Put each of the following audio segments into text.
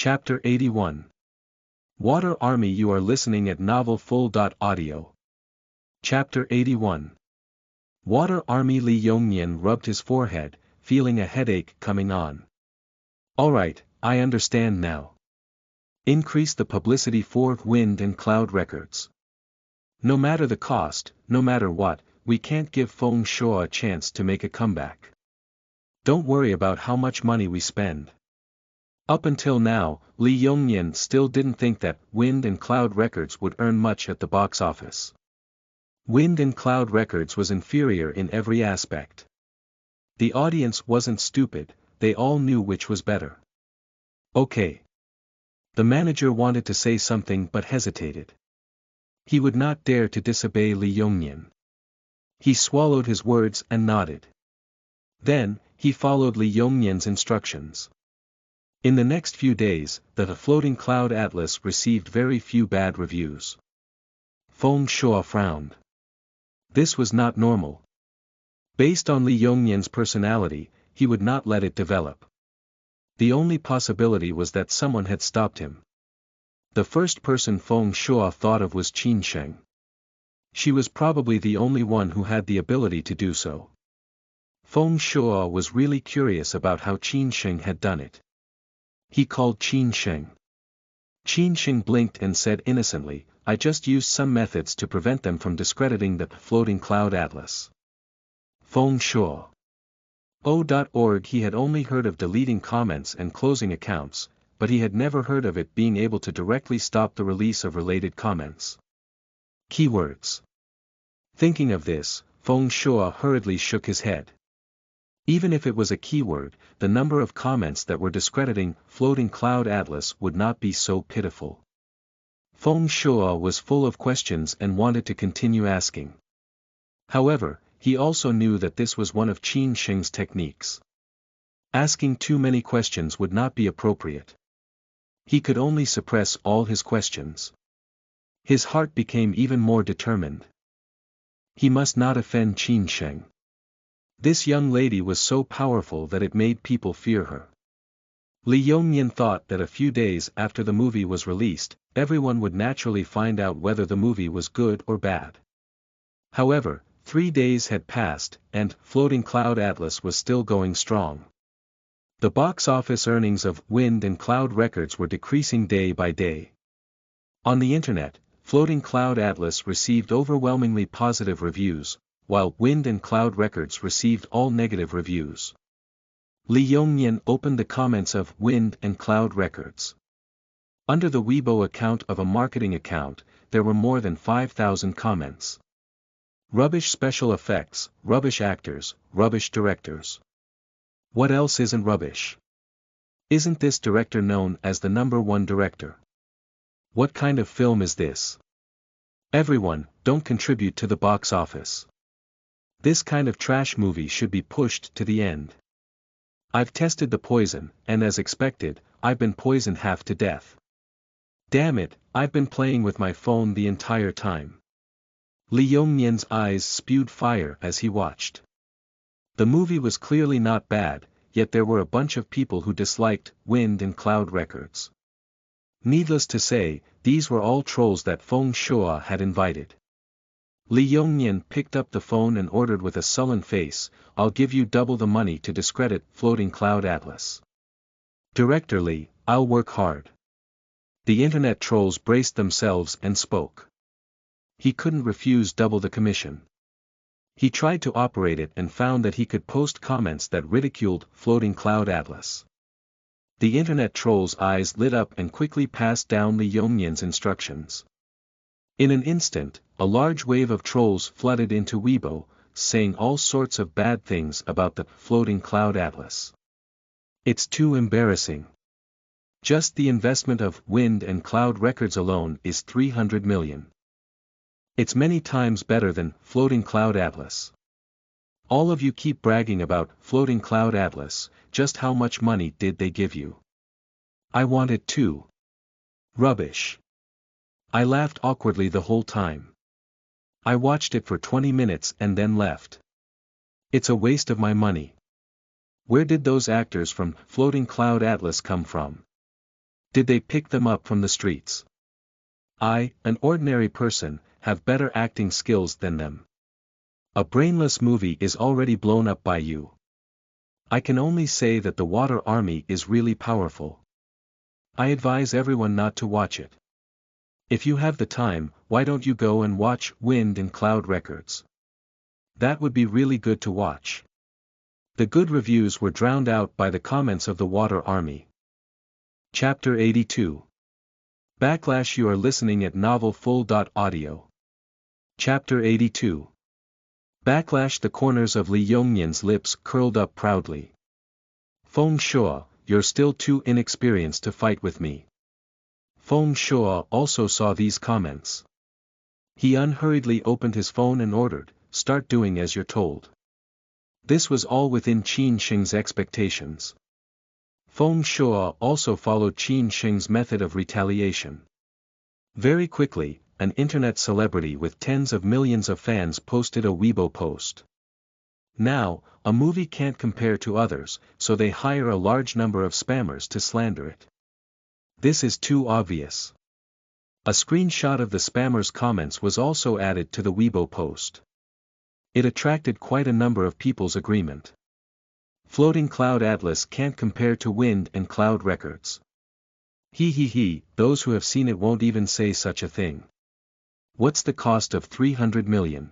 Chapter 81. Water Army. You are listening at novelfull.audio. Chapter 81. Water Army. Lee Yongnian rubbed his forehead, feeling a headache coming on. Alright, I understand now. Increase the publicity for Wind and Cloud Records. No matter the cost, no matter what, we can't give Feng Shuo a chance to make a comeback. Don't worry about how much money we spend. Up until now, Lee Yongnian still didn't think that Wind and Cloud Records would earn much at the box office. Wind and Cloud Records was inferior in every aspect. The audience wasn't stupid, they all knew which was better. Okay. The manager wanted to say something but hesitated. He would not dare to disobey Lee Yongnian. He swallowed his words and nodded. Then, he followed Lee Yongnian's instructions. In the next few days, the Floating Cloud Atlas received very few bad reviews. Feng Shuo frowned. This was not normal. Based on Lee Yongnian's personality, he would not let it develop. The only possibility was that someone had stopped him. The first person Feng Shuo thought of was Qin Sheng. She was probably the only one who had the ability to do so. Feng Shuo was really curious about how Qin Sheng had done it. He called Qin Sheng. Qin Sheng blinked and said innocently, I just used some methods to prevent them from discrediting the Floating Cloud Atlas. Feng Shuo. O.org. He had only heard of deleting comments and closing accounts, but he had never heard of it being able to directly stop the release of related comments. Keywords. Thinking of this, Feng Shuo hurriedly shook his head. Even if it was a keyword, the number of comments that were discrediting Floating Cloud Atlas would not be so pitiful. Feng Shuo was full of questions and wanted to continue asking. However, he also knew that this was one of Qin Sheng's techniques. Asking too many questions would not be appropriate. He could only suppress all his questions. His heart became even more determined. He must not offend Qin Sheng. This young lady was so powerful that it made people fear her. Lee Yongnian thought that a few days after the movie was released, everyone would naturally find out whether the movie was good or bad. However, 3 days had passed, and Floating Cloud Atlas was still going strong. The box office earnings of Wind and Cloud Records were decreasing day by day. On the internet, Floating Cloud Atlas received overwhelmingly positive reviews, while Wind and Cloud Records received all negative reviews. Lee Yongnian opened the comments of Wind and Cloud Records. Under the Weibo account of a marketing account, there were more than 5,000 comments. Rubbish special effects, rubbish actors, rubbish directors. What else isn't rubbish? Isn't this director known as the #1 director? What kind of film is this? Everyone, don't contribute to the box office. This kind of trash movie should be pushed to the end. I've tested the poison, and as expected, I've been poisoned half to death. Damn it, I've been playing with my phone the entire time. Lee Yongnian's eyes spewed fire as he watched. The movie was clearly not bad, yet there were a bunch of people who disliked Wind and Cloud Records. Needless to say, these were all trolls that Feng Shuo had invited. Lee Yongnian picked up the phone and ordered with a sullen face, I'll give you double the money to discredit Floating Cloud Atlas. Director Lee, I'll work hard. The internet trolls braced themselves and spoke. He couldn't refuse double the commission. He tried to operate it and found that he could post comments that ridiculed Floating Cloud Atlas. The internet trolls' eyes lit up and quickly passed down Lee Yongnian's instructions. In an instant, a large wave of trolls flooded into Weibo, saying all sorts of bad things about the Floating Cloud Atlas. It's too embarrassing. Just the investment of Wind and Cloud Records alone is 300 million. It's many times better than Floating Cloud Atlas. All of you keep bragging about Floating Cloud Atlas, just how much money did they give you? I want it too. Rubbish. I laughed awkwardly the whole time. I watched it for 20 minutes and then left. It's a waste of my money. Where did those actors from Floating Cloud Atlas come from? Did they pick them up from the streets? I, an ordinary person, have better acting skills than them. A brainless movie is already blown up by you. I can only say that the Water Army is really powerful. I advise everyone not to watch it. If you have the time, why don't you go and watch Wind and Cloud Records? That would be really good to watch. The good reviews were drowned out by the comments of the Water Army. Chapter 82. Backlash. You are listening at novelfull.audio. Chapter 82. Backlash. The corners of Lee Yongnyen's lips curled up proudly. Feng Shuo, you're still too inexperienced to fight with me. Feng Shuo also saw these comments. He unhurriedly opened his phone and ordered, "Start doing as you're told." This was all within Qin Sheng's expectations. Feng Shuo also followed Qin Sheng's method of retaliation. Very quickly, an internet celebrity with tens of millions of fans posted a Weibo post. Now, a movie can't compare to others, so they hire a large number of spammers to slander it. This is too obvious. A screenshot of the spammers' comments was also added to the Weibo post. It attracted quite a number of people's agreement. Floating Cloud Atlas can't compare to Wind and Cloud Records. He, those who have seen it won't even say such a thing. What's the cost of 300 million?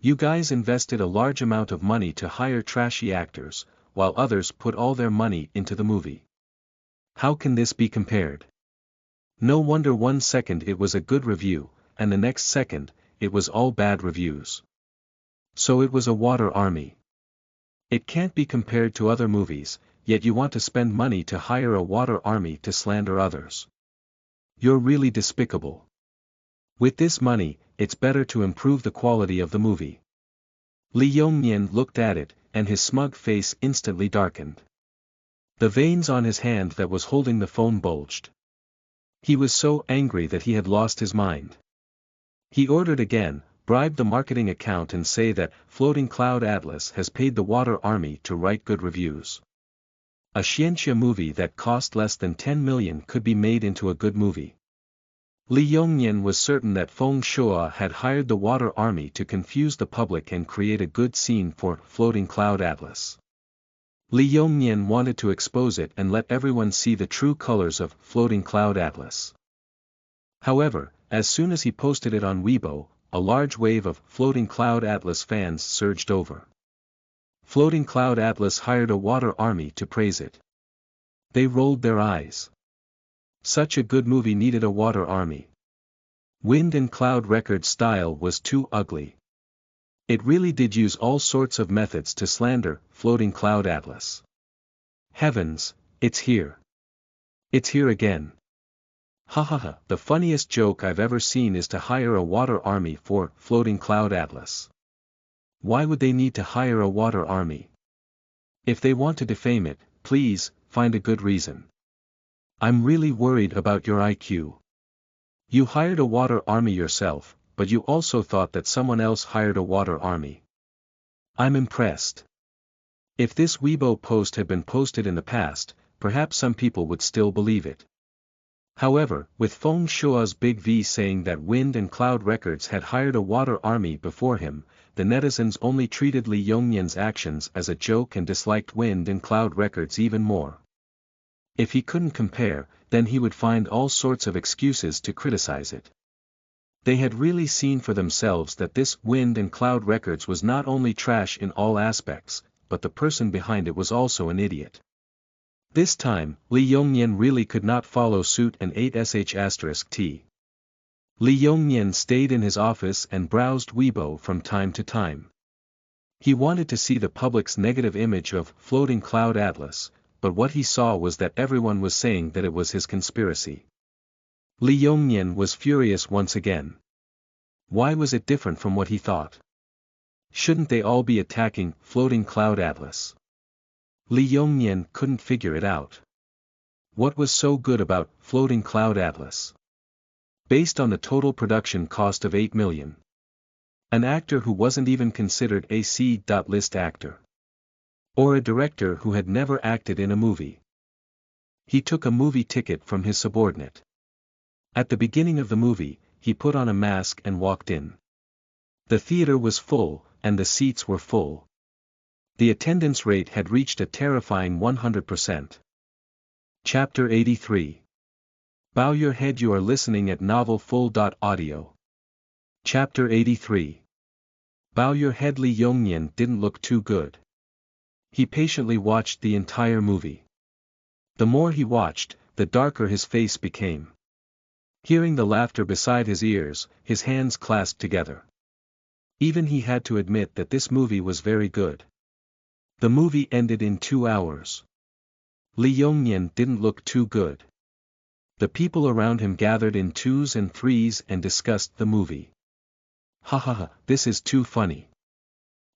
You guys invested a large amount of money to hire trashy actors, while others put all their money into the movie. How can this be compared? No wonder 1 second it was a good review, and the next second, it was all bad reviews. So it was a Water Army. It can't be compared to other movies, yet you want to spend money to hire a Water Army to slander others. You're really despicable. With this money, it's better to improve the quality of the movie. Lee Yongnyen looked at it, and his smug face instantly darkened. The veins on his hand that was holding the phone bulged. He was so angry that he had lost his mind. He ordered again, bribe the marketing account and say that Floating Cloud Atlas has paid the Water Army to write good reviews. A Xianxia movie that cost less than 10 million could be made into a good movie. Lee Yongnyen was certain that Feng Shuo had hired the Water Army to confuse the public and create a good scene for Floating Cloud Atlas. Lee Yongnyen wanted to expose it and let everyone see the true colors of Floating Cloud Atlas. However, as soon as he posted it on Weibo, a large wave of Floating Cloud Atlas fans surged over. Floating Cloud Atlas hired a Water Army to praise it. They rolled their eyes. Such a good movie needed a Water Army. Wind and Cloud Records' style was too ugly. It really did use all sorts of methods to slander Floating Cloud Atlas. Heavens, it's here. It's here again. Ha, the funniest joke I've ever seen is to hire a Water Army for Floating Cloud Atlas. Why would they need to hire a Water Army? If they want to defame it, please, find a good reason. I'm really worried about your IQ. You hired a Water Army yourself, but you also thought that someone else hired a Water Army. I'm impressed. If this Weibo post had been posted in the past, perhaps some people would still believe it. However, with Feng Shuo's Big V saying that Wind and Cloud Records had hired a Water Army before him, the netizens only treated Lee Yongnyen's actions as a joke and disliked Wind and Cloud Records even more. If he couldn't compare, then he would find all sorts of excuses to criticize it. They had really seen for themselves that this Wind and Cloud Records was not only trash in all aspects, but the person behind it was also an idiot. This time, Lee Yongnyen really could not follow suit and ate sh*t. Lee Yongnyen stayed in his office and browsed Weibo from time to time. He wanted to see the public's negative image of Floating Cloud Atlas, but what he saw was that everyone was saying that it was his conspiracy. Lee Yongnyen was furious once again. Why was it different from what he thought? Shouldn't they all be attacking Floating Cloud Atlas? Lee Yongnyen couldn't figure it out. What was so good about Floating Cloud Atlas? Based on the total production cost of 8 million. An actor who wasn't even considered a C.list actor. Or a director who had never acted in a movie. He took a movie ticket from his subordinate. At the beginning of the movie, he put on a mask and walked in. The theater was full, and the seats were full. The attendance rate had reached a terrifying 100%. Chapter 83. Bow your head. You are listening at novelfull.audio. Chapter 83. Bow your head. Lee Yong-yen didn't look too good. He patiently watched the entire movie. The more he watched, the darker his face became. Hearing the laughter beside his ears, his hands clasped together. Even he had to admit that this movie was very good. The movie ended in 2 hours. Lee Yong-yen didn't look too good. The people around him gathered in 2s and 3s and discussed the movie. Ha ha ha, this is too funny.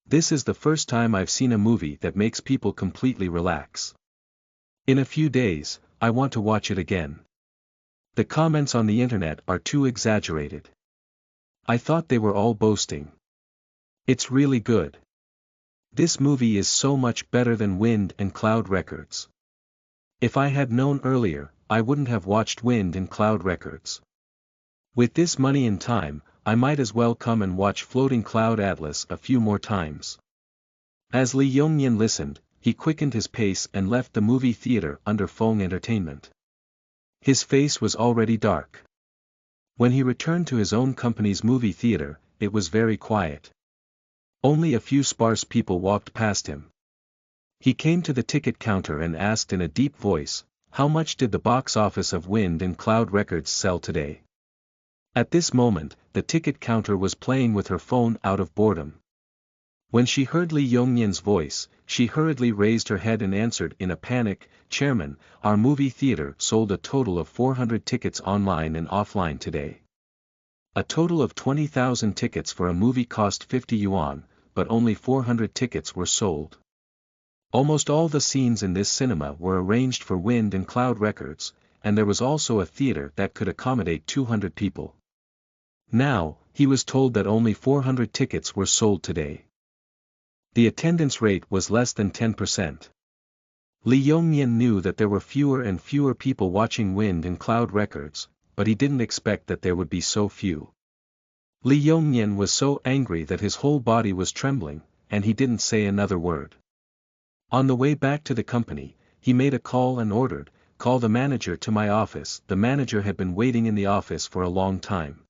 This is the first time I've seen a movie that makes people completely relax. In a few days, I want to watch it again. The comments on the internet are too exaggerated. I thought they were all boasting. It's really good. This movie is so much better than Wind and Cloud Records. If I had known earlier, I wouldn't have watched Wind and Cloud Records. With this money and time, I might as well come and watch Floating Cloud Atlas a few more times. As Lee Yong-yen listened, he quickened his pace and left the movie theater under Fong Entertainment. His face was already dark. When he returned to his own company's movie theater, it was very quiet. Only a few sparse people walked past him. He came to the ticket counter and asked in a deep voice, "How much did the box office of Wind and Cloud Records sell today?" At this moment, the ticket counter was playing with her phone out of boredom. When she heard Lee Yong-yen's voice, she hurriedly raised her head and answered in a panic, "Chairman, our movie theater sold a total of 400 tickets online and offline today. A total of 20,000 tickets for a movie cost 50 yuan, but only 400 tickets were sold. Almost all the scenes in this cinema were arranged for Wind and Cloud Records, and there was also a theater that could accommodate 200 people. Now, he was told that only 400 tickets were sold today. The attendance rate was less than 10%. Lee Yong-yen knew that there were fewer and fewer people watching Wind and Cloud Records, but he didn't expect that there would be so few. Lee Yong-yen was so angry that his whole body was trembling, and he didn't say another word. On the way back to the company, he made a call and ordered, "Call the manager to my office." The manager had been waiting in the office for a long time.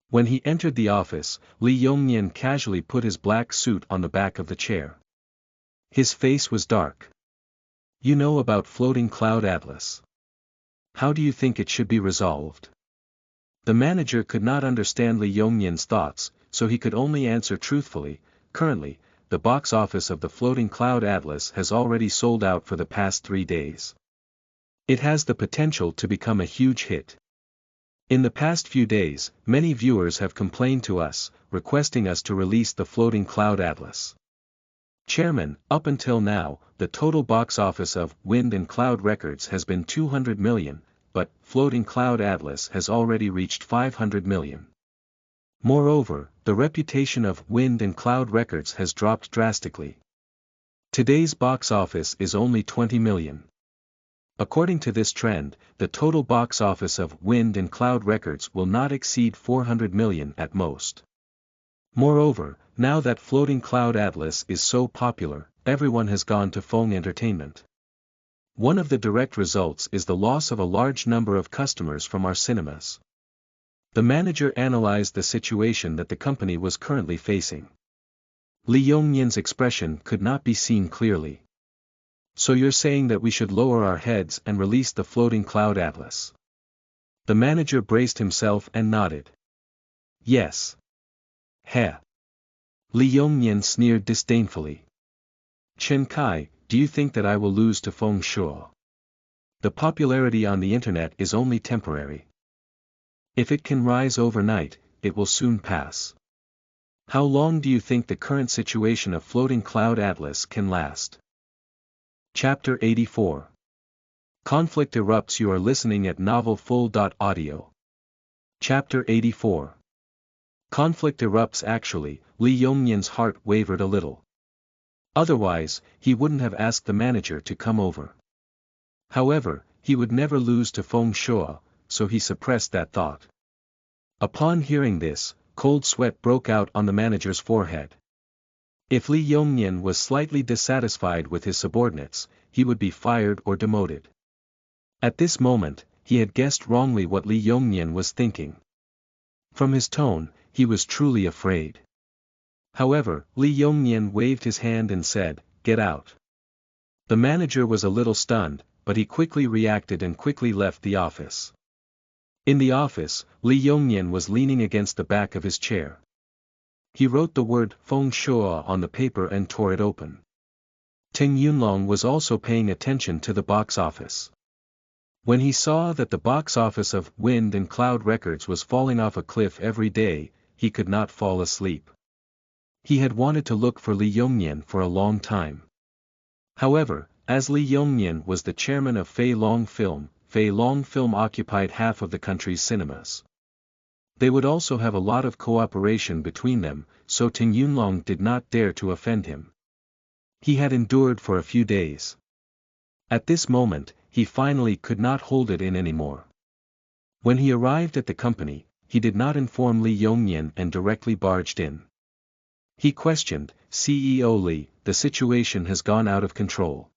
When he entered the office, Lee Yong-yen casually put his black suit on the back of the chair. His face was dark. "You know about Floating Cloud Atlas. How do you think it should be resolved?" The manager could not understand Lee Yong-yen's thoughts, so he could only answer truthfully, "Currently, the box office of the Floating Cloud Atlas has already sold out for the past 3 days. It has the potential to become a huge hit. In the past few days, many viewers have complained to us, requesting us to release the Floating Cloud Atlas. Chairman, up until now, the total box office of Wind and Cloud Records has been 200 million, but Floating Cloud Atlas has already reached 500 million. Moreover, the reputation of Wind and Cloud Records has dropped drastically. Today's box office is only 20 million. According to this trend, the total box office of Wind and Cloud Records will not exceed 400 million at most. Moreover, now that Floating Cloud Atlas is so popular, everyone has gone to Fong Entertainment. One of the direct results is the loss of a large number of customers from our cinemas." The manager analyzed the situation that the company was currently facing. Lee Yong-yen's expression could not be seen clearly. "So you're saying that we should lower our heads and release the Floating Cloud Atlas?" The manager braced himself and nodded. "Yes." "Heh." Lee Yong-yen sneered disdainfully. "Chen Kai, do you think that I will lose to Feng Shuo? The popularity on the internet is only temporary. If it can rise overnight, it will soon pass. How long do you think the current situation of Floating Cloud Atlas can last?" Chapter 84. Conflict erupts. You are listening at novelfull.audio. Chapter 84. Conflict erupts. Actually, Lee Yong-yen's heart wavered a little. Otherwise, he wouldn't have asked the manager to come over. However, He would never lose to Feng Shui, so he suppressed that thought. Upon hearing this, cold sweat broke out on the manager's forehead. If Li Yongnian was slightly dissatisfied with his subordinates, he would be fired or demoted. At this moment, he had guessed wrongly what Li Yongnian was thinking. From his tone, he was truly afraid. However, Li Yongnian waved his hand and said, "Get out." The manager was a little stunned, but he quickly reacted and quickly left the office. In the office, Li Yongnian was leaning against the back of his chair. He wrote the word Feng Shui on the paper and tore it open. Ting Yunlong was also paying attention to the box office. When he saw that the box office of Wind and Cloud Records was falling off a cliff every day, he could not fall asleep. He had wanted to look for Li Yongnian for a long time. However, as Li Yongnian was the chairman of Fei Long Film occupied half of the country's cinemas. They would also have a lot of cooperation between them, so Ting Yunlong did not dare to offend him. He had endured for a few days. At this moment, he finally could not hold it in anymore. When he arrived at the company, he did not inform Li Yongnian and directly barged in. He questioned, "CEO Li, the situation has gone out of control.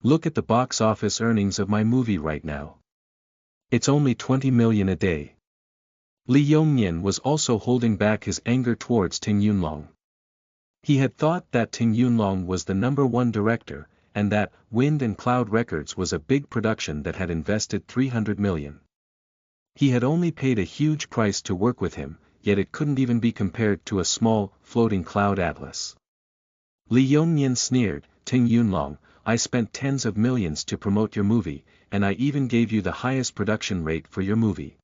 Look at the box office earnings of my movie right now. It's only 20 million a day." Li Yongnian was also holding back his anger towards Ting Yunlong. He had thought that Ting Yunlong was the #1 director, and that Wind and Cloud Records was a big production that had invested 300 million. He had only paid a huge price to work with him, yet it couldn't even be compared to a small, floating cloud atlas. Li Yongnian sneered, "Ting Yunlong, I spent tens of millions to promote your movie, and I even gave you the highest production rate for your movie.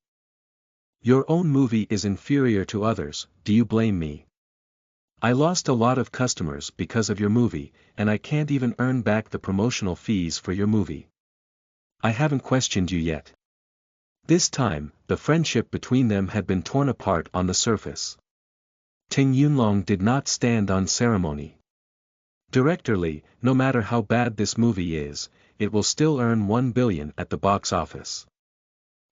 Your own movie is inferior to others, do you blame me? I lost a lot of customers because of your movie, and I can't even earn back the promotional fees for your movie. I haven't questioned you yet." This time, the friendship between them had been torn apart on the surface. Ting Yunlong did not stand on ceremony. "Director Li, no matter how bad this movie is, it will still earn 1 billion at the box office.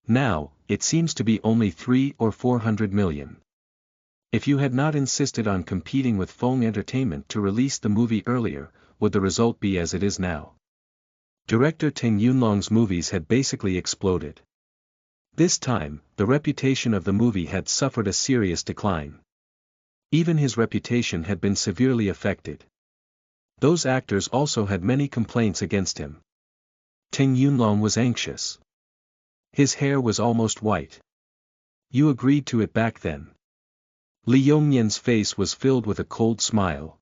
Now, it seems to be only 300 or 400 million. If you had not insisted on competing with Feng Entertainment to release the movie earlier, would the result be as it is now?" Director Ting Yunlong's movies had basically exploded. This time, the reputation of the movie had suffered a serious decline. Even his reputation had been severely affected. Those actors also had many complaints against him. Ting Yunlong was anxious. His hair was almost white. "You agreed to it back then." Li Yongnian's face was filled with a cold smile.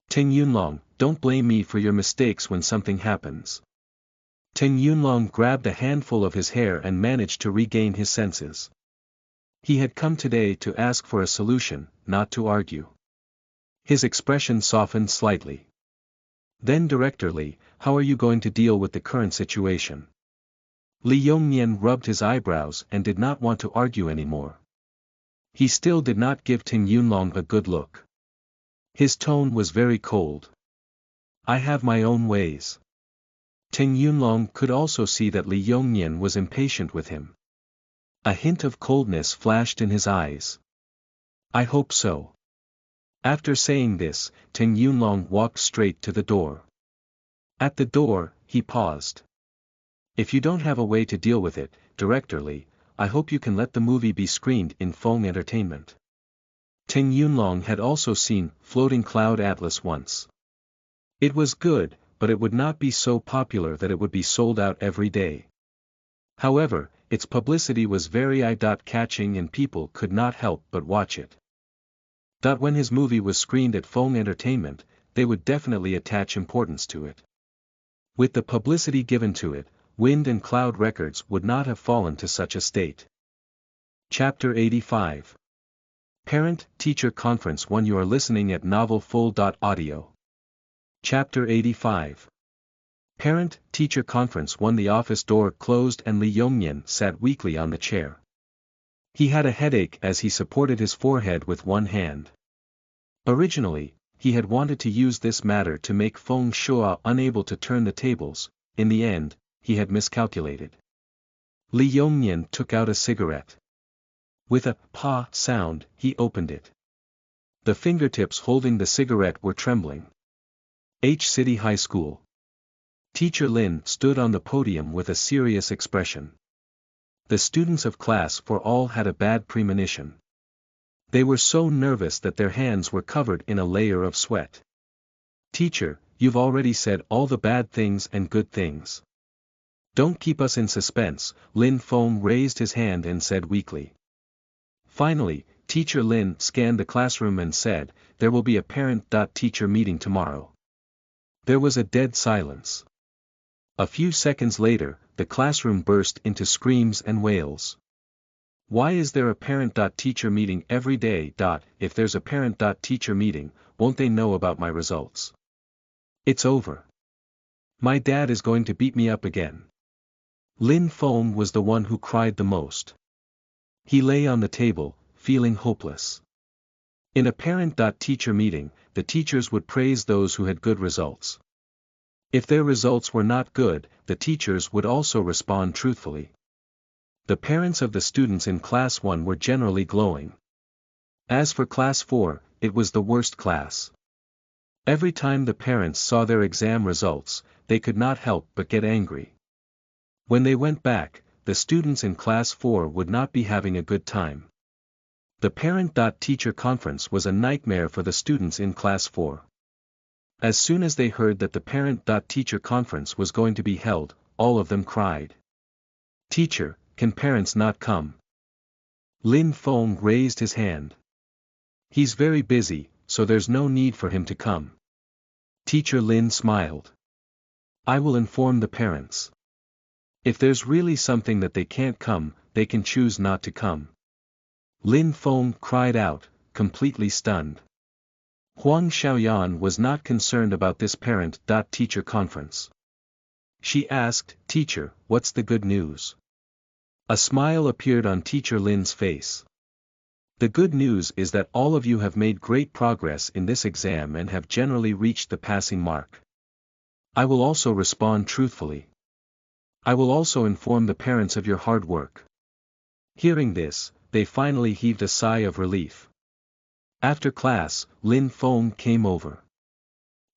"Ting Yunlong, don't blame me for your mistakes when something happens." Ting Yunlong grabbed a handful of his hair and managed to regain his senses. He had come today to ask for a solution, not to argue. His expression softened slightly. "Then Director Li, how are you going to deal with the current situation?" Li Yongnian rubbed his eyebrows and did not want to argue anymore. He still did not give Ting Yunlong a good look. His tone was very cold. "I have my own ways." Ting Yunlong could also see that Li Yongnian was impatient with him. A hint of coldness flashed in his eyes. "I hope so." After saying this, Ting Yunlong walked straight to the door. At the door, he paused. "If you don't have a way to deal with it, Director Li, I hope you can let the movie be screened in Feng Entertainment." Ting Yunlong had also seen Floating Cloud Atlas once. It was good, but it would not be so popular that it would be sold out every day. However, its publicity was very eye-catching and people could not help but watch it. When his movie was screened at Feng Entertainment, they would definitely attach importance to it. With the publicity given to it, Wind and Cloud Records would not have fallen to such a state. Chapter 85. Parent-Teacher Conference 1. You are listening at novelfull.audio. Chapter 85. Parent-Teacher Conference 1. The office door closed and Li Yongnian sat weakly on the chair. He had a headache as he supported his forehead with one hand. Originally, he had wanted to use this matter to make Feng Shui unable to turn the tables. In the end, he had miscalculated. Lee Yongnian took out a cigarette. With a "pa" sound, he opened it. The fingertips holding the cigarette were trembling. H City High School. Teacher Lin stood on the podium with a serious expression. The students of class 4 all had a bad premonition. They were so nervous that their hands were covered in a layer of sweat. Teacher, you've already said all the bad things and good things. Don't keep us in suspense, Lin Feng raised his hand and said weakly. Finally, Teacher Lin scanned the classroom and said, there will be a parent-teacher meeting tomorrow. There was a dead silence. A few seconds later, the classroom burst into screams and wails. Why is there a parent-teacher meeting every day? If there's a parent-teacher meeting, won't they know about my results? It's over. My dad is going to beat me up again. Lin Feng was the one who cried the most. He lay on the table, feeling hopeless. In a parent-teacher meeting, the teachers would praise those who had good results. If their results were not good, the teachers would also respond truthfully. The parents of the students in class 1 were generally glowing. As for class 4, it was the worst class. Every time the parents saw their exam results, they could not help but get angry. When they went back, the students in class 4 would not be having a good time. The parent-teacher conference was a nightmare for the students in class 4. As soon as they heard that the parent-teacher conference was going to be held, all of them cried. Teacher, can parents not come? Lin Feng raised his hand. He's very busy, so there's no need for him to come. Teacher Lin smiled. I will inform the parents. If there's really something that they can't come, they can choose not to come. Lin Feng cried out, completely stunned. Huang Xiaoyan was not concerned about this parent-teacher conference. She asked, Teacher, what's the good news? A smile appeared on Teacher Lin's face. The good news is that all of you have made great progress in this exam and have generally reached the passing mark. I will also respond truthfully. I will also inform the parents of your hard work. Hearing this, they finally heaved a sigh of relief. After class, Lin Feng came over.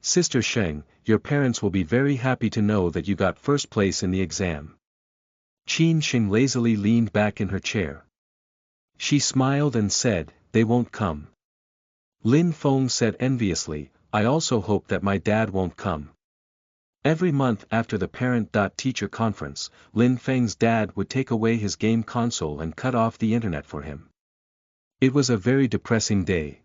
Sister Sheng, your parents will be very happy to know that you got first place in the exam. Qin Sheng lazily leaned back in her chair. She smiled and said, they won't come. Lin Feng said enviously, I also hope that my dad won't come. Every month after the parent-teacher conference, Lin Feng's dad would take away his game console and cut off the internet for him. It was a very depressing day.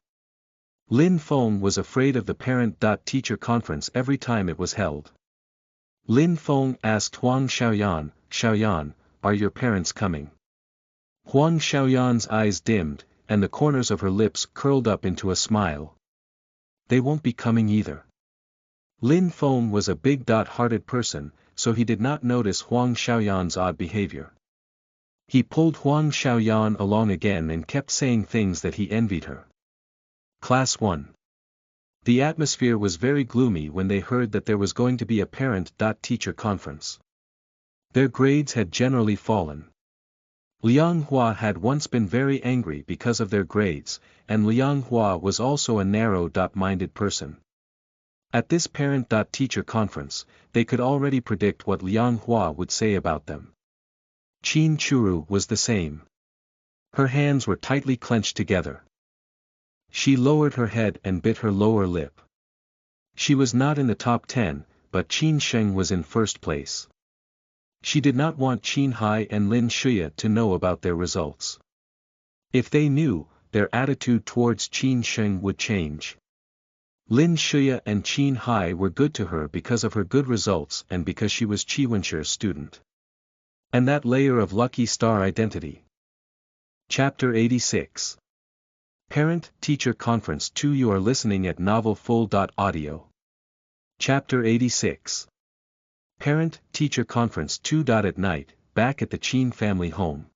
Lin Feng was afraid of the parent-teacher conference every time it was held. Lin Feng asked Huang Xiaoyan, Xiaoyan, are your parents coming? Huang Xiaoyan's eyes dimmed, and the corners of her lips curled up into a smile. They won't be coming either. Lin Feng was a big-hearted person, so he did not notice Huang Xiaoyan's odd behavior. He pulled Huang Xiaoyan along again and kept saying things that he envied her. Class 1. The atmosphere was very gloomy when they heard that there was going to be a parent-teacher conference. Their grades had generally fallen. Liang Hua had once been very angry because of their grades, and Liang Hua was also a narrow-minded person. At this parent-teacher conference, they could already predict what Liang Hua would say about them. Qin Churu was the same. Her hands were tightly clenched together. She lowered her head and bit her lower lip. She was not in the top 10, but Qin Sheng was in first place. She did not want Qin Hai and Lin Shuya to know about their results. If they knew, their attitude towards Qin Sheng would change. Lin Shuya and Qin Hai were good to her because of her good results and because she was Qi Wenshi's student. And that layer of lucky star identity. Chapter 86. Parent-Teacher Conference 2. You are listening at novelfull.audio. Chapter 86. Parent-Teacher Conference 2. At night, back at the Qin family home.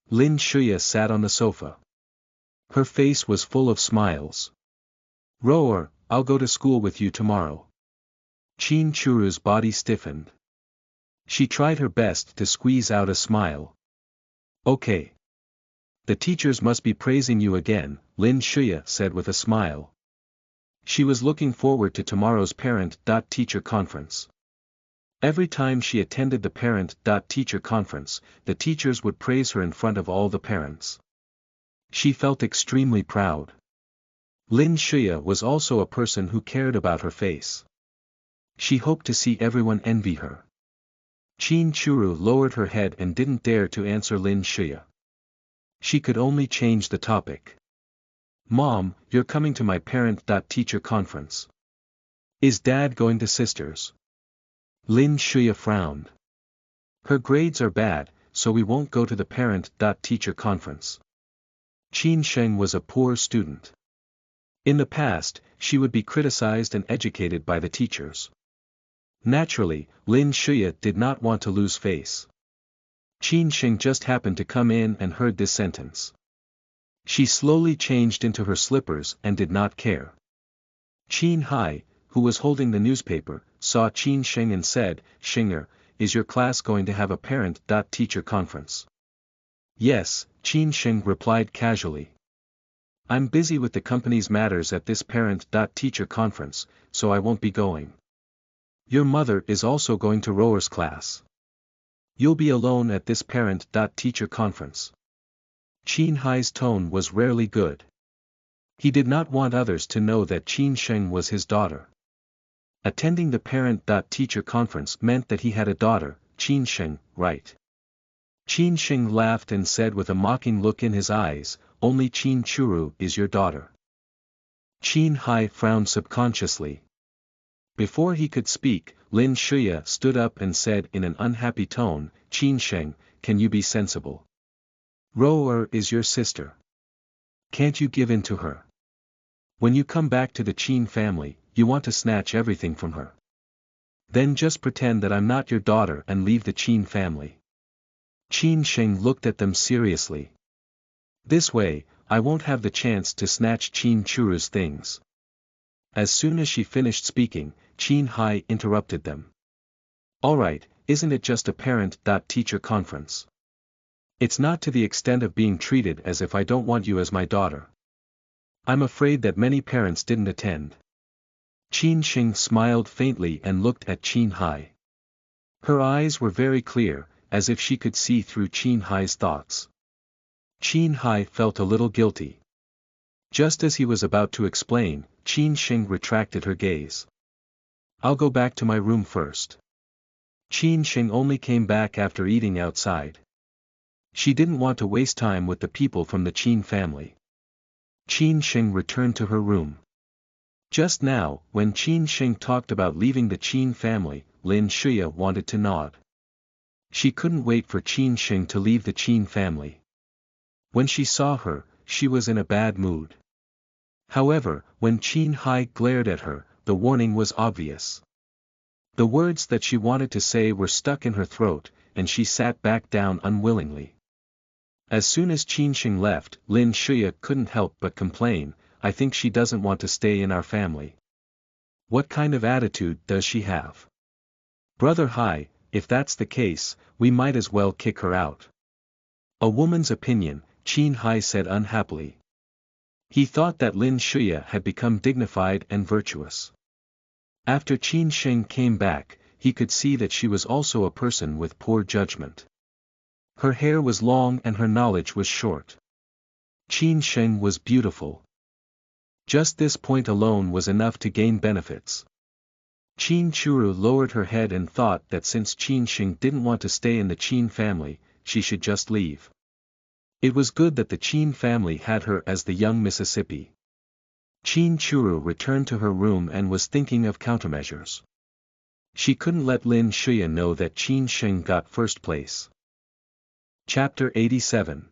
Lin Shuya sat on the sofa. Her face was full of smiles. Roar, I'll go to school with you tomorrow. Qin Churu's body stiffened. She tried her best to squeeze out a smile. Okay. The teachers must be praising you again, Lin Shuya said with a smile. She was looking forward to tomorrow's parent-teacher conference. Every time she attended the parent-teacher conference, the teachers would praise her in front of all the parents. She felt extremely proud. Lin Shuya was also a person who cared about her face. She hoped to see everyone envy her. Chin Churu lowered her head and didn't dare to answer Lin Shuya. She could only change the topic. Mom, you're coming to my parent-teacher conference. Is Dad going to sisters? Lin Shuya frowned. Her grades are bad, so we won't go to the parent-teacher conference. Qin Sheng was a poor student. In the past, she would be criticized and educated by the teachers. Naturally, Lin Shuya did not want to lose face. Qin Sheng just happened to come in and heard this sentence. She slowly changed into her slippers and did not care. Qin Hai, who was holding the newspaper, saw Qin Sheng and said, Shinger, is your class going to have a parent-teacher conference? Yes, Qin Sheng replied casually. I'm busy with the company's matters at this parent-teacher conference, so I won't be going. Your mother is also going to rower's class. You'll be alone at this parent-teacher conference. Qin Hai's tone was rarely good. He did not want others to know that Qin Sheng was his daughter. Attending the parent-teacher conference meant that he had a daughter, Qin Sheng, right? Qin Sheng laughed and said with a mocking look in his eyes, only Qin Churu is your daughter. Qin Hai frowned subconsciously. Before he could speak, Lin Shuya stood up and said in an unhappy tone, Qin Sheng, can you be sensible? Rower is your sister. Can't you give in to her? When you come back to the Qin family, you want to snatch everything from her. Then just pretend that I'm not your daughter and leave the Qin family. Qin Sheng looked at them seriously. This way, I won't have the chance to snatch Qin Churu's things. As soon as she finished speaking, Qin Hai interrupted them. Alright, isn't it just a parent-teacher conference? It's not to the extent of being treated as if I don't want you as my daughter. I'm afraid that many parents didn't attend. Qin Sheng smiled faintly and looked at Qin Hai. Her eyes were very clear, as if she could see through Qin Hai's thoughts. Qin Hai felt a little guilty. Just as he was about to explain, Qin Sheng retracted her gaze. I'll go back to my room first. Qin Sheng only came back after eating outside. She didn't want to waste time with the people from the Qin family. Qin Sheng returned to her room. Just now, when Qin Sheng talked about leaving the Qin family, Lin Shuya wanted to nod. She couldn't wait for Qin Sheng to leave the Qin family. When she saw her, she was in a bad mood. However, when Qin Hai glared at her, the warning was obvious. The words that she wanted to say were stuck in her throat, and she sat back down unwillingly. As soon as Qin Sheng left, Lin Shuya couldn't help but complain, I think she doesn't want to stay in our family. What kind of attitude does she have? Brother Hai, if that's the case, we might as well kick her out. A woman's opinion, Qin Hai said unhappily. He thought that Lin Shuya had become dignified and virtuous. After Qin Sheng came back, he could see that she was also a person with poor judgment. Her hair was long and her knowledge was short. Qin Sheng was beautiful. Just this point alone was enough to gain benefits. Qin Churu lowered her head and thought that since Qin Sheng didn't want to stay in the Qin family, she should just leave. It was good that the Qin family had her as the young Mississippi. Qin Churu returned to her room and was thinking of countermeasures. She couldn't let Lin Shuya know that Qin Sheng got first place. Chapter 87.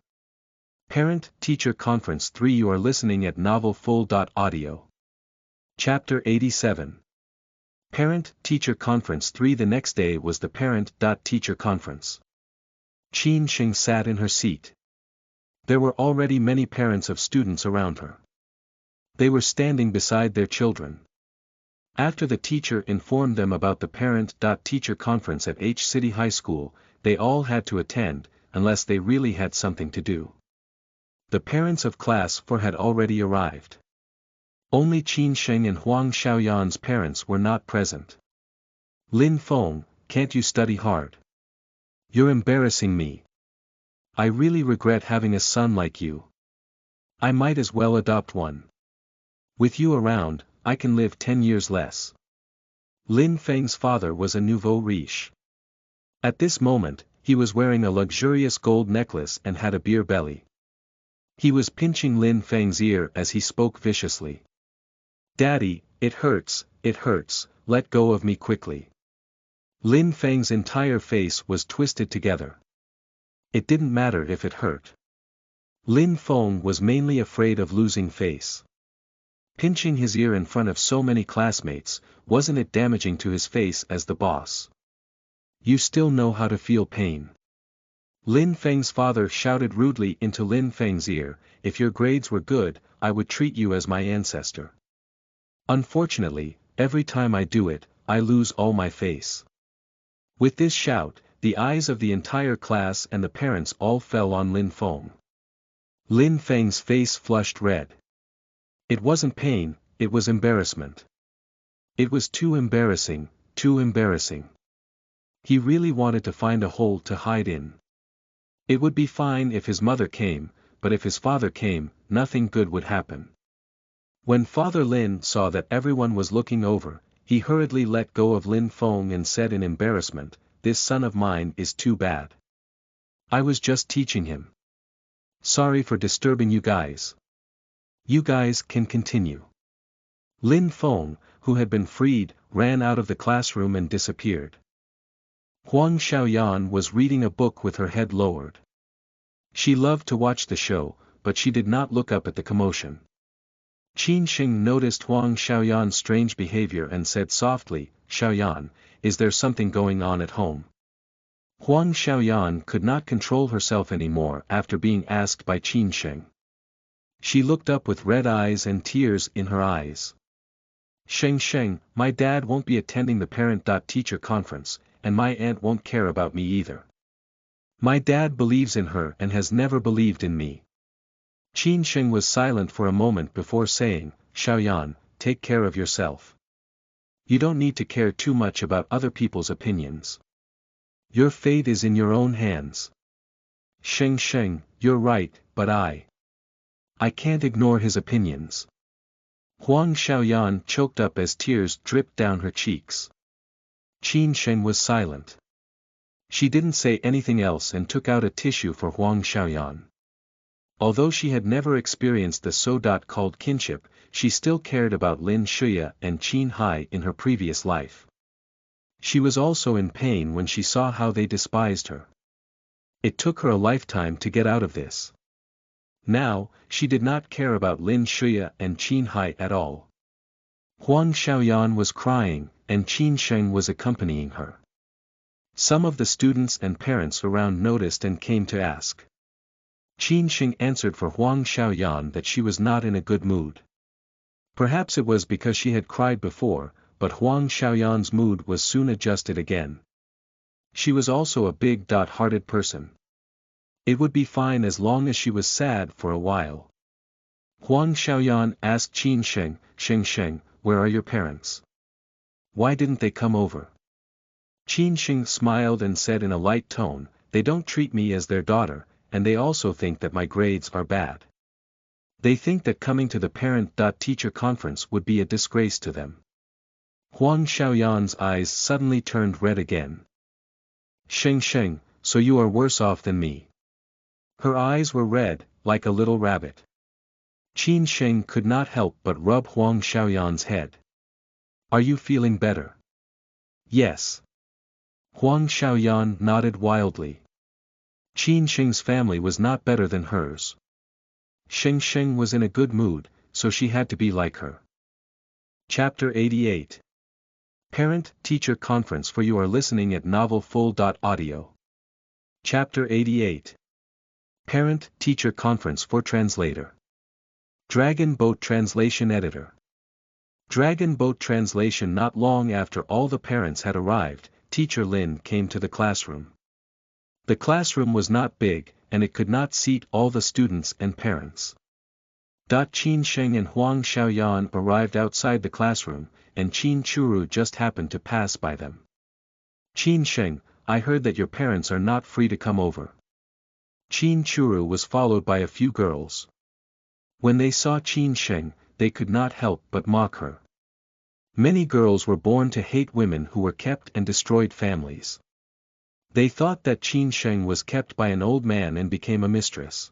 Parent-Teacher Conference 3. You are listening at novelfull.audio. Chapter 87. Parent-Teacher Conference 3. The next day was the Parent-Teacher Conference. Qin Sheng sat in her seat. There were already many parents of students around her. They were standing beside their children. After the teacher informed them about the parent-teacher conference at H City High School, they all had to attend, unless they really had something to do. The parents of class 4 had already arrived. Only Qin Sheng and Huang Xiaoyan's parents were not present. Lin Feng, can't you study hard? You're embarrassing me. I really regret having a son like you. I might as well adopt one. With you around, I can live 10 years less. Lin Feng's father was a nouveau riche. At this moment, he was wearing a luxurious gold necklace and had a beer belly. He was pinching Lin Feng's ear as he spoke viciously. Daddy, it hurts, let go of me quickly. Lin Feng's entire face was twisted together. It didn't matter if it hurt. Lin Feng was mainly afraid of losing face. Pinching his ear in front of so many classmates, wasn't it damaging to his face as the boss? You still know how to feel pain. Lin Feng's father shouted rudely into Lin Feng's ear, if your grades were good, I would treat you as my ancestor. Unfortunately, every time I do it, I lose all my face. With this shout, the eyes of the entire class and the parents all fell on Lin Feng. Lin Feng's face flushed red. It wasn't pain, it was embarrassment. It was too embarrassing, too embarrassing. He really wanted to find a hole to hide in. It would be fine if his mother came, but if his father came, nothing good would happen. When Father Lin saw that everyone was looking over, he hurriedly let go of Lin Feng and said in embarrassment, this son of mine is too bad. I was just teaching him. Sorry for disturbing you guys. You guys can continue. Lin Feng, who had been freed, ran out of the classroom and disappeared. Huang Xiaoyan was reading a book with her head lowered. She loved to watch the show, but she did not look up at the commotion. Qin Sheng noticed Huang Xiaoyan's strange behavior and said softly, Xiaoyan, is there something going on at home? Huang Xiaoyan could not control herself anymore after being asked by Qin Sheng. She looked up with red eyes and tears in her eyes. Sheng, my dad won't be attending the parent-teacher conference, and my aunt won't care about me either. My dad believes in her and has never believed in me. Qin Sheng was silent for a moment before saying, Xiaoyan, take care of yourself. You don't need to care too much about other people's opinions. Your fate is in your own hands. Sheng, you're right, but I can't ignore his opinions. Huang Xiaoyan choked up as tears dripped down her cheeks. Qin Sheng was silent. She didn't say anything else and took out a tissue for Huang Xiaoyan. Although she had never experienced the so-called kinship, she still cared about Lin Shuya and Qin Hai in her previous life. She was also in pain when she saw how they despised her. It took her a lifetime to get out of this. Now, she did not care about Lin Shuya and Qin Hai at all. Huang Xiaoyan was crying, and Qin Sheng was accompanying her. Some of the students and parents around noticed and came to ask. Qin Sheng answered for Huang Xiaoyan that she was not in a good mood. Perhaps it was because she had cried before, but Huang Xiaoyan's mood was soon adjusted again. She was also a big-hearted person. It would be fine as long as she was sad for a while. Huang Xiaoyan asked Qin Sheng, Sheng, where are your parents? Why didn't they come over? Qin Sheng smiled and said in a light tone, they don't treat me as their daughter, and they also think that my grades are bad. They think that coming to the parent-teacher conference would be a disgrace to them. Huang Xiaoyan's eyes suddenly turned red again. Sheng, so you are worse off than me. Her eyes were red, like a little rabbit. Qin Sheng could not help but rub Huang Xiaoyan's head. Are you feeling better? Yes. Huang Xiaoyan nodded wildly. Qin Sheng's family was not better than hers. Sheng was in a good mood, so she had to be like her. Chapter 88. Parent-Teacher Conference for you are listening at novelfull.audio. Chapter 88. Parent-Teacher Conference for Translator. Dragon Boat Translation Editor. Dragon Boat translation. Not long after all the parents had arrived, Teacher Lin came to the classroom. The classroom was not big, and it could not seat all the students and parents. Qin Sheng and Huang Xiaoyan arrived outside the classroom, and Qin Churu just happened to pass by them. Qin Sheng, I heard that your parents are not free to come over. Qin Churu was followed by a few girls. When they saw Qin Sheng, they could not help but mock her. Many girls were born to hate women who were kept and destroyed families. They thought that Qin Sheng was kept by an old man and became a mistress.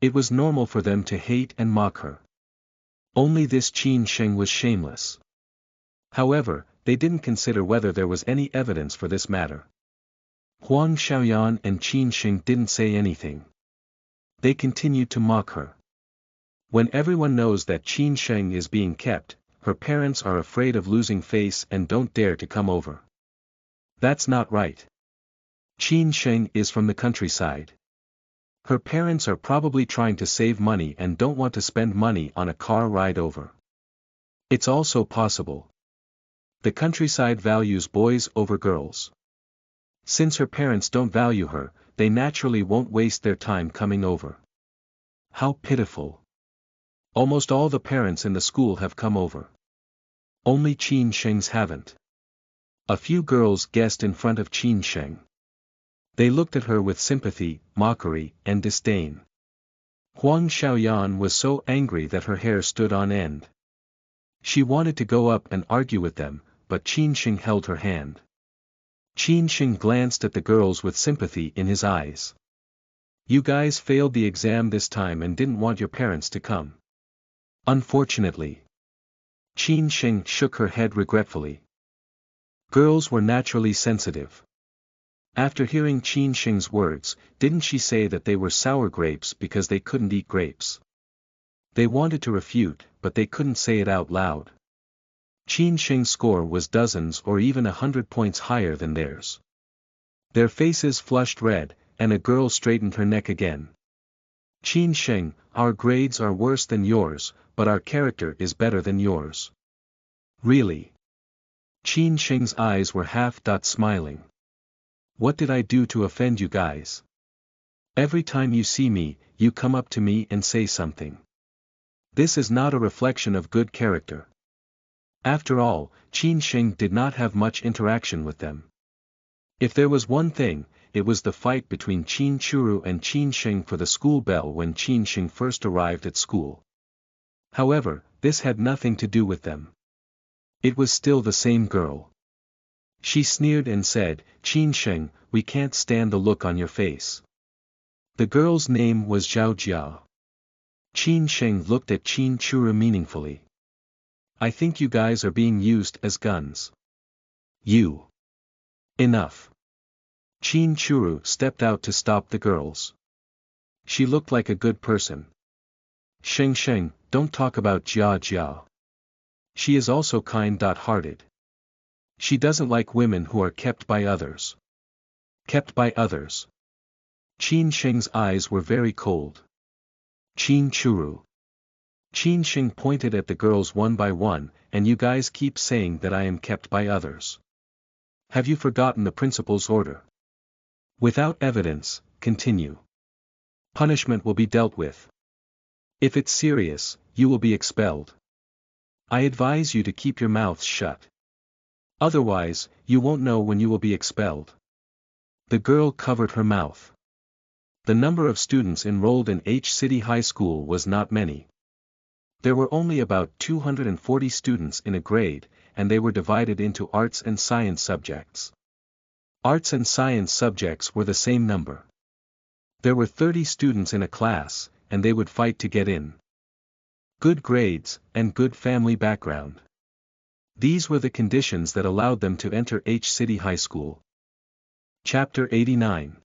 It was normal for them to hate and mock her. Only this Qin Sheng was shameless. However, they didn't consider whether there was any evidence for this matter. Huang Xiaoyan and Qin Sheng didn't say anything. They continued to mock her. When everyone knows that Qin Sheng is being kept, her parents are afraid of losing face and don't dare to come over. That's not right. Qin Sheng is from the countryside. Her parents are probably trying to save money and don't want to spend money on a car ride over. It's also possible. The countryside values boys over girls. Since her parents don't value her, they naturally won't waste their time coming over. How pitiful. Almost all the parents in the school have come over. Only Qin Sheng's haven't. A few girls guessed in front of Qin Sheng. They looked at her with sympathy, mockery, and disdain. Huang Xiaoyan was so angry that her hair stood on end. She wanted to go up and argue with them, but Qin Sheng held her hand. Qin Sheng glanced at the girls with sympathy in his eyes. You guys failed the exam this time and didn't want your parents to come. Unfortunately. Qin Sheng shook her head regretfully. Girls were naturally sensitive. After hearing Qin Sheng's words, didn't she say that they were sour grapes because they couldn't eat grapes? They wanted to refute, but they couldn't say it out loud. Qin Sheng's score was dozens or even 100 points higher than theirs. Their faces flushed red, and a girl straightened her neck again. Qin Sheng, our grades are worse than yours, but our character is better than yours. Really? Qin Sheng's eyes were half smiling. What did I do to offend you guys? Every time you see me, you come up to me and say something. This is not a reflection of good character. After all, Qin Sheng did not have much interaction with them. If there was one thing, it was the fight between Qin Churu and Qin Sheng for the school bell when Qin Sheng first arrived at school. However, this had nothing to do with them. It was still the same girl. She sneered and said, Qin Sheng, we can't stand the look on your face. The girl's name was Zhao Jia. Qin Sheng looked at Qin Churu meaningfully. I think you guys are being used as guns. You. Enough. Qin Churu stepped out to stop the girls. She looked like a good person. Sheng Sheng, don't talk about Jia Jia. She is also kind-hearted. She doesn't like women who are kept by others. Kept by others. Qin Sheng's eyes were very cold. Qin Churu. Qin Sheng pointed at the girls one by one, and you guys keep saying that I am kept by others. Have you forgotten the principal's order? Without evidence, continue. Punishment will be dealt with. If it's serious, you will be expelled. I advise you to keep your mouths shut. Otherwise, you won't know when you will be expelled. The girl covered her mouth. The number of students enrolled in H City High School was not many. There were only about 240 students in a grade, and they were divided into arts and science subjects. Arts and science subjects were the same number. There were 30 students in a class, and they would fight to get in. Good grades, and good family background. These were the conditions that allowed them to enter H City High School. Chapter 89.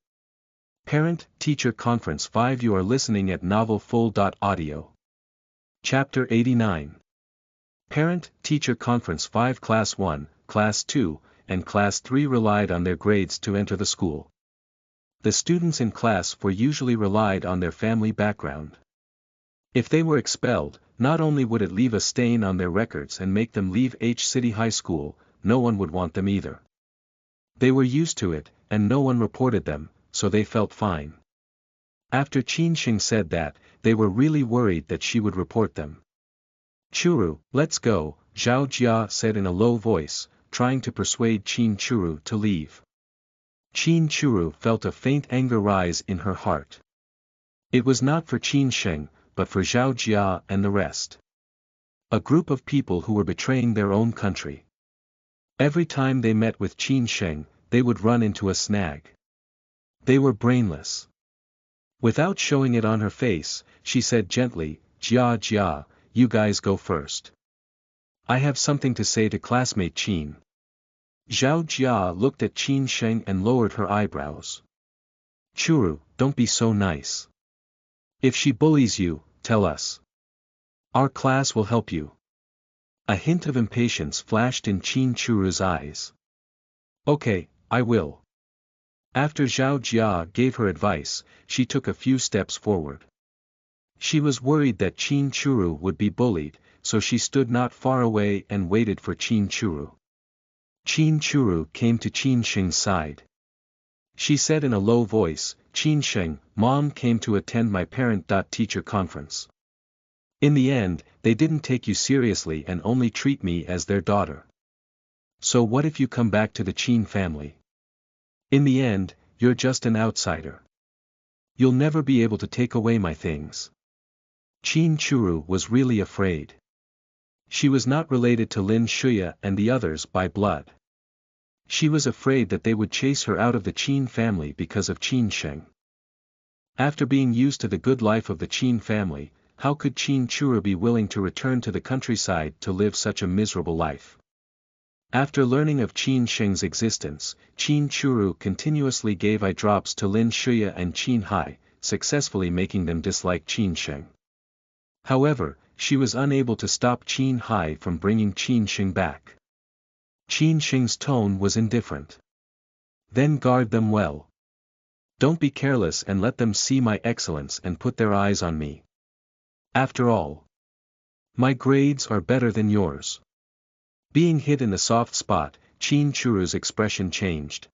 Parent-Teacher Conference 5. You are listening at novelfull.audio. Chapter 89. Parent-Teacher Conference 5. Class 1, Class 2, and Class 3 relied on their grades to enter the school. The students in Class 4 usually relied on their family background. If they were expelled, not only would it leave a stain on their records and make them leave H City High School, no one would want them either. They were used to it, and no one reported them, so they felt fine. After Qin Sheng said that, they were really worried that she would report them. Churu, let's go, Zhao Jia said in a low voice, trying to persuade Qin Churu to leave. Qin Churu felt a faint anger rise in her heart. It was not for Qin Sheng, but for Zhao Jia and the rest. A group of people who were betraying their own country. Every time they met with Qin Sheng, they would run into a snag. They were brainless. Without showing it on her face, she said gently, Jia Jia, you guys go first. I have something to say to classmate Qin. Zhao Jia looked at Qin Sheng and lowered her eyebrows. Churu, don't be so nice. If she bullies you, tell us. Our class will help you. A hint of impatience flashed in Qin Churu's eyes. Okay, I will. After Zhao Jia gave her advice, she took a few steps forward. She was worried that Qin Churu would be bullied, so she stood not far away and waited for Qin Churu. Qin Churu came to Qin Sheng's side. She said in a low voice, Qin Sheng, Mom came to attend my parent-teacher conference. In the end, they didn't take you seriously and only treat me as their daughter. So what if you come back to the Qin family? In the end, you're just an outsider. You'll never be able to take away my things. Qin Churu was really afraid. She was not related to Lin Shuya and the others by blood. She was afraid that they would chase her out of the Qin family because of Qin Sheng. After being used to the good life of the Qin family, how could Qin Churu be willing to return to the countryside to live such a miserable life? After learning of Qin Sheng's existence, Qin Churu continuously gave eye drops to Lin Shuya and Qin Hai, successfully making them dislike Qin Sheng. However, she was unable to stop Qin Hai from bringing Qin Sheng back. Qin Sheng's tone was indifferent. Then guard them well. Don't be careless and let them see my excellence and put their eyes on me. After all, my grades are better than yours. Being hit in the soft spot, Qin Churu's expression changed.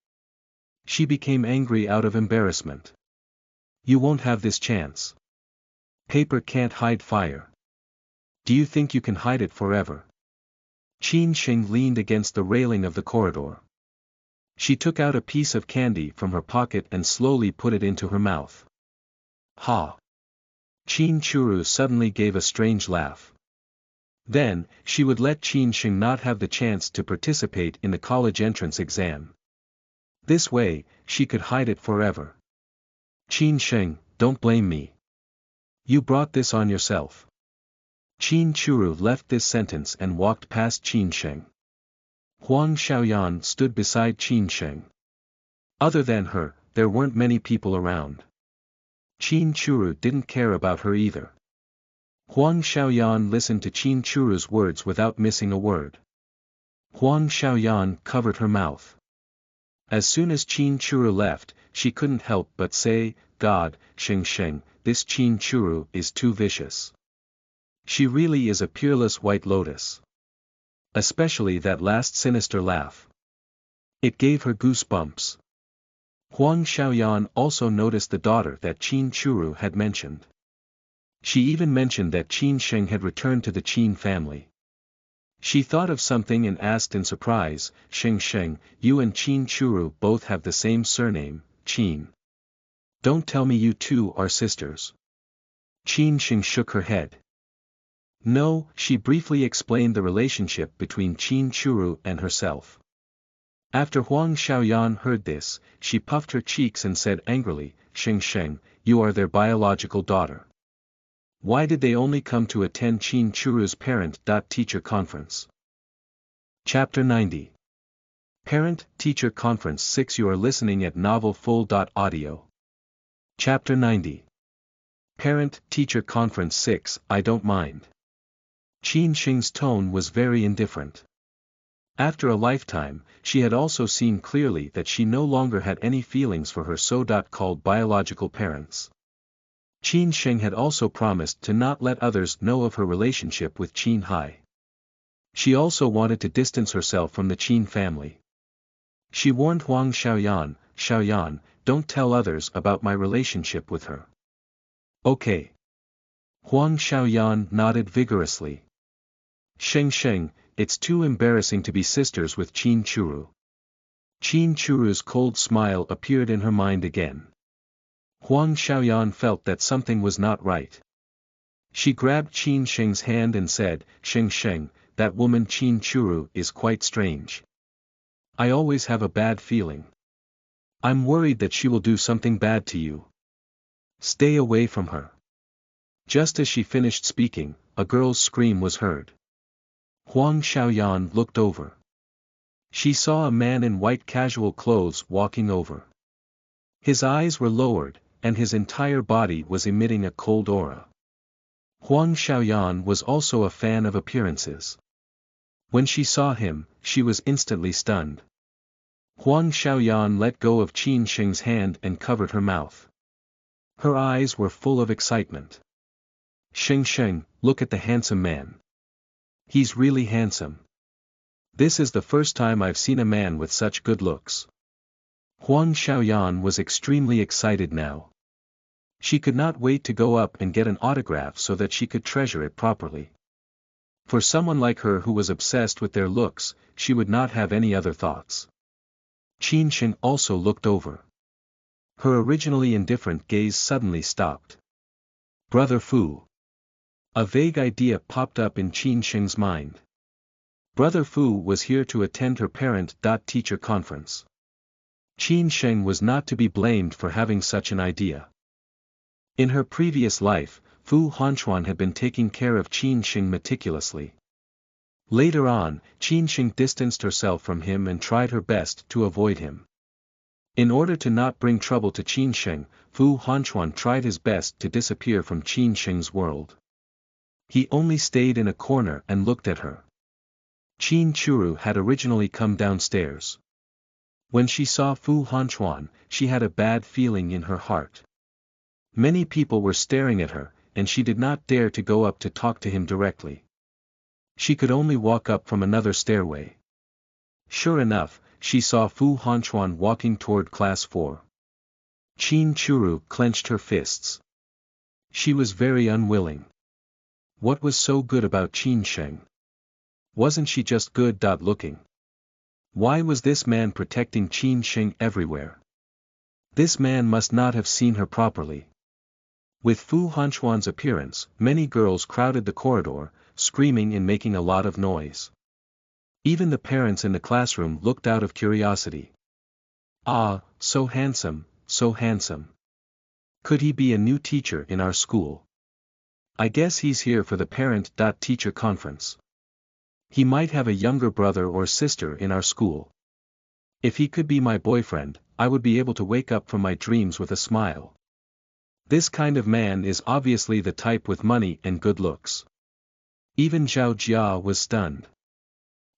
She became angry out of embarrassment. You won't have this chance. Paper can't hide fire. Do you think you can hide it forever? Qin Sheng leaned against the railing of the corridor. She took out a piece of candy from her pocket and slowly put it into her mouth. Ha! Qin Churu suddenly gave a strange laugh. Then, she would let Qin Sheng not have the chance to participate in the college entrance exam. This way, she could hide it forever. Qin Sheng, don't blame me. You brought this on yourself. Qin Churu left this sentence and walked past Qin Sheng. Huang Xiaoyan stood beside Qin Sheng. Other than her, there weren't many people around. Qin Churu didn't care about her either. Huang Xiaoyan listened to Qin Churu's words without missing a word. Huang Xiaoyan covered her mouth. As soon as Qin Churu left, she couldn't help but say, God, Sheng Sheng, this Qin Churu is too vicious. She really is a peerless white lotus. Especially that last sinister laugh. It gave her goosebumps. Huang Xiaoyan also noticed the daughter that Qin Churu had mentioned. She even mentioned that Qin Sheng had returned to the Qin family. She thought of something and asked in surprise, Sheng Sheng, you and Qin Churu both have the same surname, Qin. Don't tell me you two are sisters. Qin Sheng shook her head. No, she briefly explained the relationship between Qin Churu and herself. After Huang Xiaoyan heard this, she puffed her cheeks and said angrily, Sheng Sheng, you are their biological daughter. Why did they only come to attend Qin Churu's parent-teacher conference? Chapter 90. Parent-Teacher Conference 6. You are listening at novelfull.audio. Chapter 90. Parent-Teacher Conference 6. I don't mind. Qin Sheng's tone was very indifferent. After a lifetime, she had also seen clearly that she no longer had any feelings for her so-called biological parents. Qin Sheng had also promised to not let others know of her relationship with Qin Hai. She also wanted to distance herself from the Qin family. She warned Huang Xiaoyan, "Xiaoyan, don't tell others about my relationship with her." "Okay." Huang Xiaoyan nodded vigorously. Sheng, it's too embarrassing to be sisters with Qin Churu." Qin Churu's cold smile appeared in her mind again. Huang Xiaoyan felt that something was not right. She grabbed Qin Sheng's hand and said, Sheng, that woman Qin Churu is quite strange. I always have a bad feeling. I'm worried that she will do something bad to you. Stay away from her." Just as she finished speaking, a girl's scream was heard. Huang Xiaoyan looked over. She saw a man in white casual clothes walking over. His eyes were lowered, and his entire body was emitting a cold aura. Huang Xiaoyan was also a fan of appearances. When she saw him, she was instantly stunned. Huang Xiaoyan let go of Qin Sheng's hand and covered her mouth. Her eyes were full of excitement. Sheng, look at the handsome man. He's really handsome. This is the first time I've seen a man with such good looks. Huang Xiaoyan was extremely excited now. She could not wait to go up and get an autograph so that she could treasure it properly. For someone like her who was obsessed with their looks, she would not have any other thoughts. Qin Sheng also looked over. Her originally indifferent gaze suddenly stopped. Brother Fu. A vague idea popped up in Qin Sheng's mind. Brother Fu was here to attend her parent-teacher conference. Qin Sheng was not to be blamed for having such an idea. In her previous life, Fu Hanchuan had been taking care of Qin Sheng meticulously. Later on, Qin Sheng distanced herself from him and tried her best to avoid him. In order to not bring trouble to Qin Sheng, Fu Hanchuan tried his best to disappear from Qin Sheng's world. He only stayed in a corner and looked at her. Qin Churu had originally come downstairs. When she saw Fu Hanchuan, she had a bad feeling in her heart. Many people were staring at her, and she did not dare to go up to talk to him directly. She could only walk up from another stairway. Sure enough, she saw Fu Hanchuan walking toward class 4. Qin Churu clenched her fists. She was very unwilling. What was so good about Qin Sheng? Wasn't she just good-looking? Why was this man protecting Qin Sheng everywhere? This man must not have seen her properly. With Fu Hanchuan's appearance, many girls crowded the corridor, screaming and making a lot of noise. Even the parents in the classroom looked out of curiosity. Ah, so handsome, so handsome. Could he be a new teacher in our school? I guess he's here for the parent-teacher conference. He might have a younger brother or sister in our school. If he could be my boyfriend, I would be able to wake up from my dreams with a smile. This kind of man is obviously the type with money and good looks. Even Zhao Jia was stunned.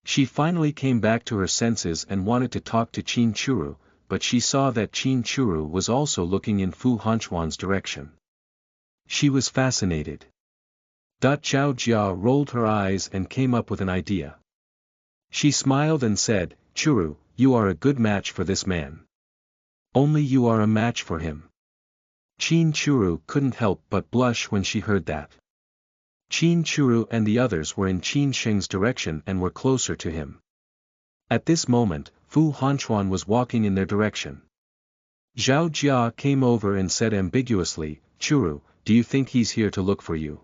She finally came back to her senses and wanted to talk to Qin Churu, but she saw that Qin Churu was also looking in Fu Hanchuan's direction. She was fascinated. Zhao Jia rolled her eyes and came up with an idea. She smiled and said, Churu, you are a good match for this man. Only you are a match for him. Qin Churu couldn't help but blush when she heard that. Qin Churu and the others were in Qin Sheng's direction and were closer to him. At this moment, Fu Hanchuan was walking in their direction. Zhao Jia came over and said ambiguously, Churu, do you think he's here to look for you?